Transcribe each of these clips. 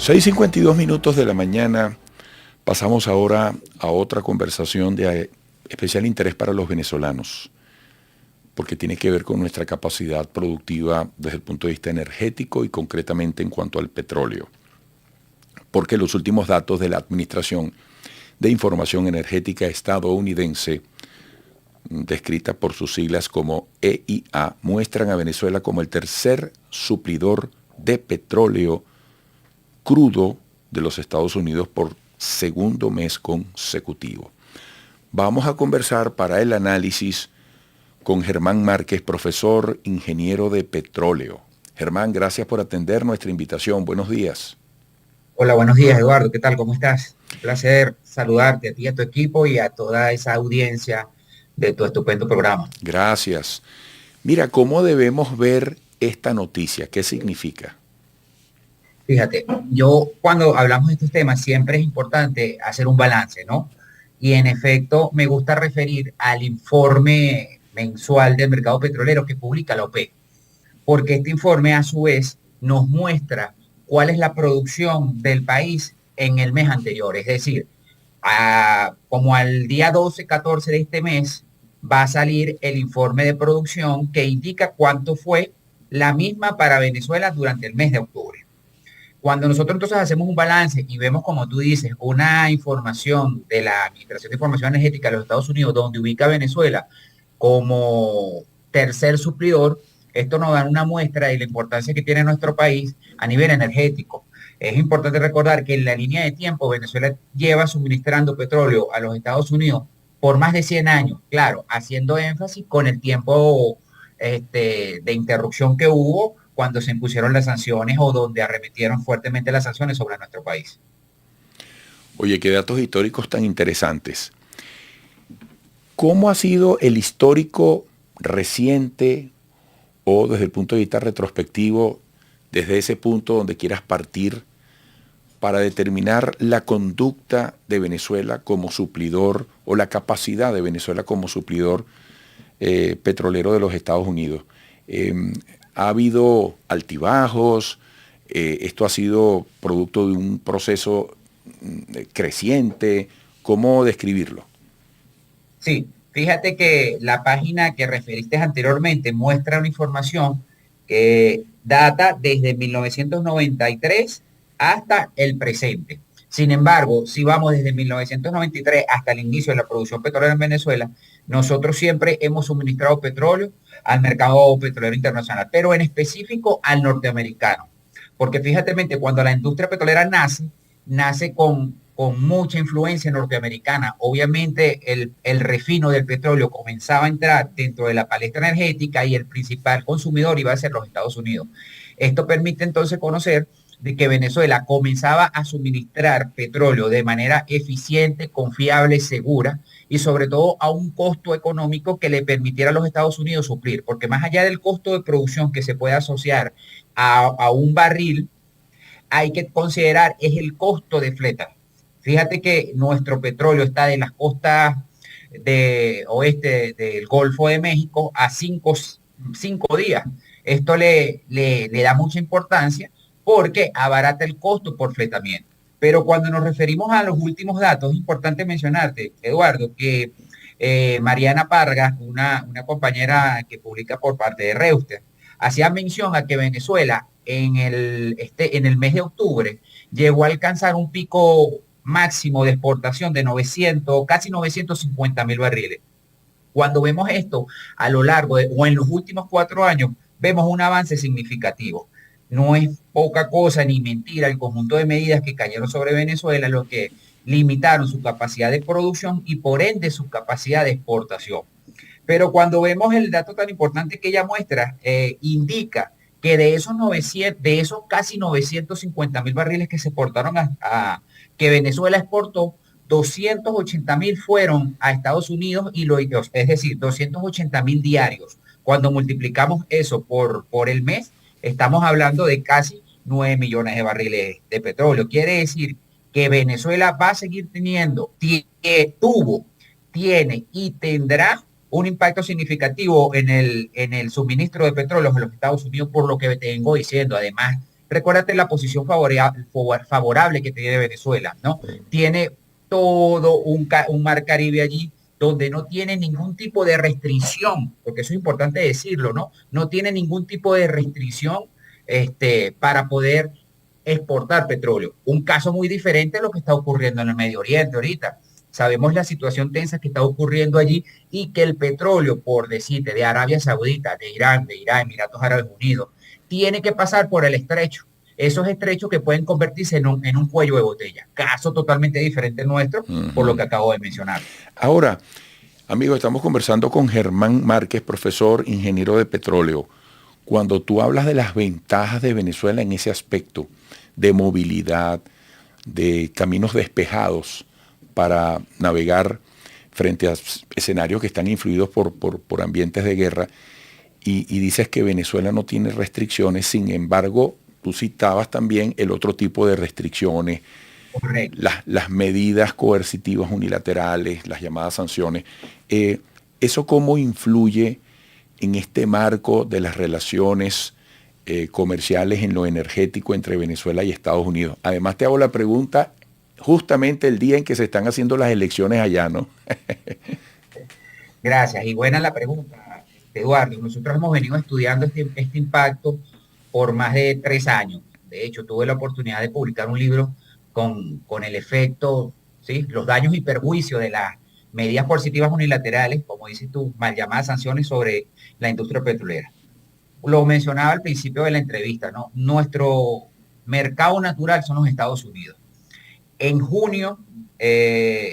6:52 de la mañana. Pasamos ahora a otra conversación de especial interés para los venezolanos, porque tiene que ver con nuestra capacidad productiva desde el punto de vista energético y concretamente en cuanto al petróleo. Porque los últimos datos de la Administración de Información Energética estadounidense, descrita por sus siglas como EIA, muestran a Venezuela como el tercer suplidor de petróleo crudo de los Estados Unidos por segundo mes consecutivo. Vamos a conversar para el análisis con Germán Márquez, profesor ingeniero de petróleo. Germán, gracias por atender nuestra invitación. Buenos días. Hola, buenos días, Eduardo. ¿Qué tal? ¿Cómo estás? Un placer saludarte a ti, a tu equipo y a toda esa audiencia de tu estupendo programa. Gracias. Mira, ¿cómo debemos ver esta noticia? ¿Qué significa? Fíjate, yo cuando hablamos de estos temas siempre es importante hacer un balance, ¿no? Y en efecto me gusta referir al informe mensual del mercado petrolero que publica la OPEC, porque este informe a su vez nos muestra cuál es la producción del país en el mes anterior. Es decir, como al día 12, 14 de este mes va a salir el informe de producción que indica cuánto fue la misma para Venezuela durante el mes de octubre. Cuando nosotros entonces hacemos un balance y vemos, como tú dices, una información de la Administración de Información Energética de los Estados Unidos, donde ubica a Venezuela como tercer suplidor, esto nos da una muestra de la importancia que tiene nuestro país a nivel energético. Es importante recordar que en la línea de tiempo Venezuela lleva suministrando petróleo a los Estados Unidos por más de 100 años, claro, haciendo énfasis con el tiempo de interrupción que hubo cuando se impusieron las sanciones o donde arremetieron fuertemente las sanciones sobre nuestro país. Oye, qué datos históricos tan interesantes. ¿Cómo ha sido el histórico reciente o desde el punto de vista retrospectivo, desde ese punto donde quieras partir, para determinar la conducta de Venezuela como suplidor o la capacidad de Venezuela como suplidor petrolero de los Estados Unidos? ¿Ha habido altibajos? ¿Esto ha sido producto de un proceso creciente? ¿Cómo describirlo? Sí, fíjate que la página que referiste anteriormente muestra una información que data desde 1993 hasta el presente. Sin embargo, si vamos desde 1993 hasta el inicio de la producción petrolera en Venezuela, nosotros siempre hemos suministrado petróleo al mercado petrolero internacional, pero en específico al norteamericano. Porque fíjate, cuando la industria petrolera nace con mucha influencia norteamericana. Obviamente el refino del petróleo comenzaba a entrar dentro de la palestra energética y el principal consumidor iba a ser los Estados Unidos. Esto permite entonces conocer de que Venezuela comenzaba a suministrar petróleo de manera eficiente, confiable, segura y sobre todo a un costo económico que le permitiera a los Estados Unidos suplir, porque más allá del costo de producción que se puede asociar a un barril, hay que considerar es el costo de fleta. Fíjate que nuestro petróleo está de las costas de oeste del Golfo de México a 5 días. Esto le da mucha importancia porque abarata el costo por fletamiento. Pero cuando nos referimos a los últimos datos, es importante mencionarte, Eduardo, que Mariana Pargas, una compañera que publica por parte de Reuster, hacía mención a que Venezuela en el mes de octubre llegó a alcanzar un pico máximo de exportación de 900, casi 950.000 barriles. Cuando vemos esto a lo largo o en los últimos 4 años, vemos un avance significativo. No es poca cosa ni mentira el conjunto de medidas que cayeron sobre Venezuela, lo que limitaron su capacidad de producción y por ende su capacidad de exportación. Pero cuando vemos el dato tan importante que ella muestra, indica que de esos casi 950.000 barriles que se exportaron que Venezuela exportó, 280.000 fueron a Estados Unidos es decir, 280.000 diarios. Cuando multiplicamos eso por el mes, estamos hablando de casi 9 millones de barriles de petróleo. Quiere decir que Venezuela va a seguir tiene y tendrá un impacto significativo en el suministro de petróleo en los Estados Unidos, por lo que te vengo diciendo. Además, Recuérdate la posición favorable que tiene Venezuela, ¿no? Tiene todo un mar Caribe allí donde no tiene ningún tipo de restricción, porque eso es importante decirlo, ¿no? No tiene ningún tipo de restricción para poder exportar petróleo. Un caso muy diferente a lo que está ocurriendo en el Medio Oriente ahorita. Sabemos la situación tensa que está ocurriendo allí y que el petróleo, por decirte, de Arabia Saudita, de Irán, Emiratos Árabes Unidos, tiene que pasar por el estrecho. Esos estrechos que pueden convertirse en un cuello de botella. Caso totalmente diferente nuestro, por lo que acabo de mencionar. Ahora, amigos, estamos conversando con Germán Márquez, profesor, ingeniero de petróleo. Cuando tú hablas de las ventajas de Venezuela en ese aspecto, de movilidad, de caminos despejados para navegar frente a escenarios que están influidos por ambientes de guerra, y dices que Venezuela no tiene restricciones, sin embargo, tú citabas también el otro tipo de restricciones, las medidas coercitivas unilaterales, las llamadas sanciones. ¿Eso cómo influye en este marco de las relaciones comerciales en lo energético entre Venezuela y Estados Unidos? Además, te hago la pregunta justamente el día en que se están haciendo las elecciones allá, ¿no? Gracias, y buena la pregunta, Eduardo. Nosotros hemos venido estudiando este impacto por más de 3 años. De hecho, tuve la oportunidad de publicar un libro con el efecto, ¿sí? Los daños y perjuicios de las medidas coercitivas unilaterales, como dices tú, mal llamadas sanciones sobre la industria petrolera. Lo mencionaba al principio de la entrevista, ¿no? Nuestro mercado natural son los Estados Unidos. En junio,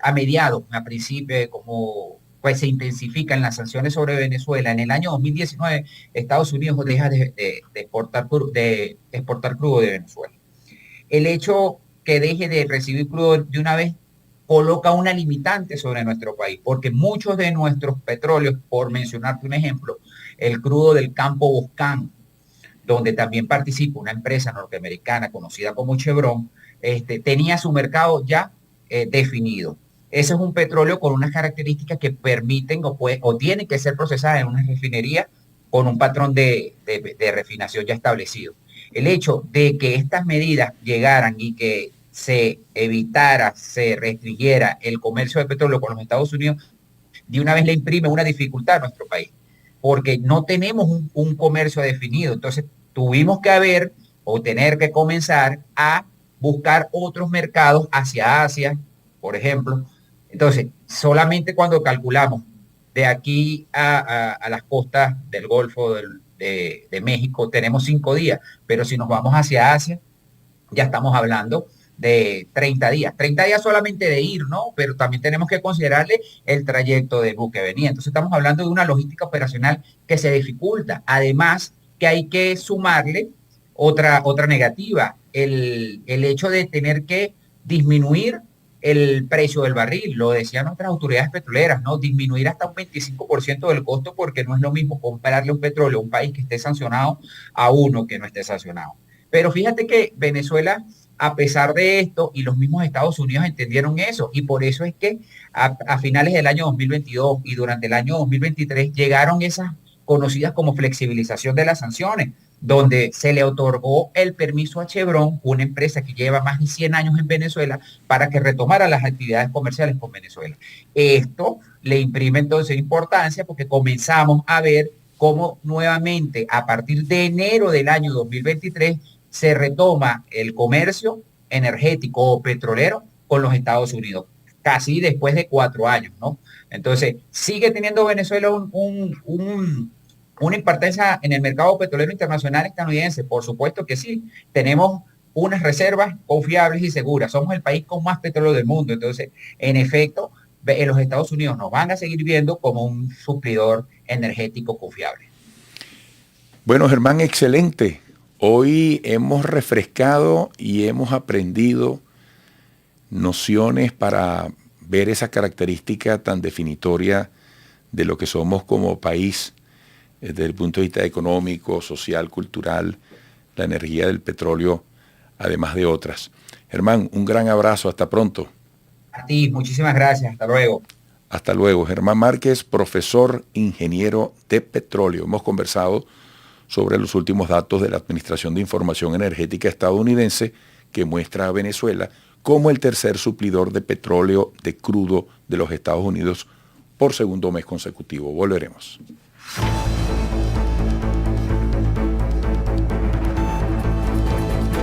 a mediados, a principios, como pues se intensifican las sanciones sobre Venezuela, en el año 2019, Estados Unidos deja de exportar crudo de Venezuela. El hecho que deje de recibir crudo de una vez coloca una limitante sobre nuestro país, porque muchos de nuestros petróleos, por mencionarte un ejemplo, el crudo del campo Boscán, donde también participa una empresa norteamericana conocida como Chevron, tenía su mercado ya definido. Ese es un petróleo con unas características que permiten o tienen que ser procesadas en una refinería con un patrón de refinación ya establecido. El hecho de que estas medidas llegaran y que se evitara, se restringiera el comercio de petróleo con los Estados Unidos, de una vez le imprime una dificultad a nuestro país, porque no tenemos un comercio definido. Entonces, tuvimos que haber o tener que comenzar a buscar otros mercados hacia Asia, por ejemplo. Entonces, solamente cuando calculamos de aquí a las costas del Golfo de México, tenemos 5 días, pero si nos vamos hacia Asia, ya estamos hablando de 30 días. 30 días solamente de ir, ¿no? Pero también tenemos que considerarle el trayecto del buque venía. Entonces estamos hablando de una logística operacional que se dificulta. Además, que hay que sumarle otra negativa, el hecho de tener que disminuir el precio del barril. Lo decían nuestras autoridades petroleras, ¿no? Disminuir hasta un 25% del costo, porque no es lo mismo comprarle un petróleo a un país que esté sancionado a uno que no esté sancionado. Pero fíjate que Venezuela, a pesar de esto, y los mismos Estados Unidos entendieron eso, y por eso es que a finales del año 2022 y durante el año 2023 llegaron esas conocidas como flexibilización de las sanciones, donde se le otorgó el permiso a Chevron, una empresa que lleva más de 100 años en Venezuela, para que retomara las actividades comerciales con Venezuela. Esto le imprime entonces importancia, porque comenzamos a ver cómo nuevamente a partir de enero del año 2023 se retoma el comercio energético o petrolero con los Estados Unidos, casi después de 4 años, ¿no? Entonces, ¿sigue teniendo Venezuela una importancia en el mercado petrolero internacional estadounidense? Por supuesto que sí. Tenemos unas reservas confiables y seguras. Somos el país con más petróleo del mundo. Entonces, en efecto, en los Estados Unidos nos van a seguir viendo como un suplidor energético confiable. Bueno, Germán, excelente. Hoy hemos refrescado y hemos aprendido nociones para ver esa característica tan definitoria de lo que somos como país desde el punto de vista económico, social, cultural, la energía del petróleo, además de otras. Germán, un gran abrazo, hasta pronto. A ti, muchísimas gracias, hasta luego. Hasta luego. Germán Márquez, profesor, ingeniero de petróleo. Hemos conversado sobre los últimos datos de la Administración de Información Energética estadounidense que muestra a Venezuela como el tercer suplidor de petróleo de crudo de los Estados Unidos por segundo mes consecutivo. Volveremos.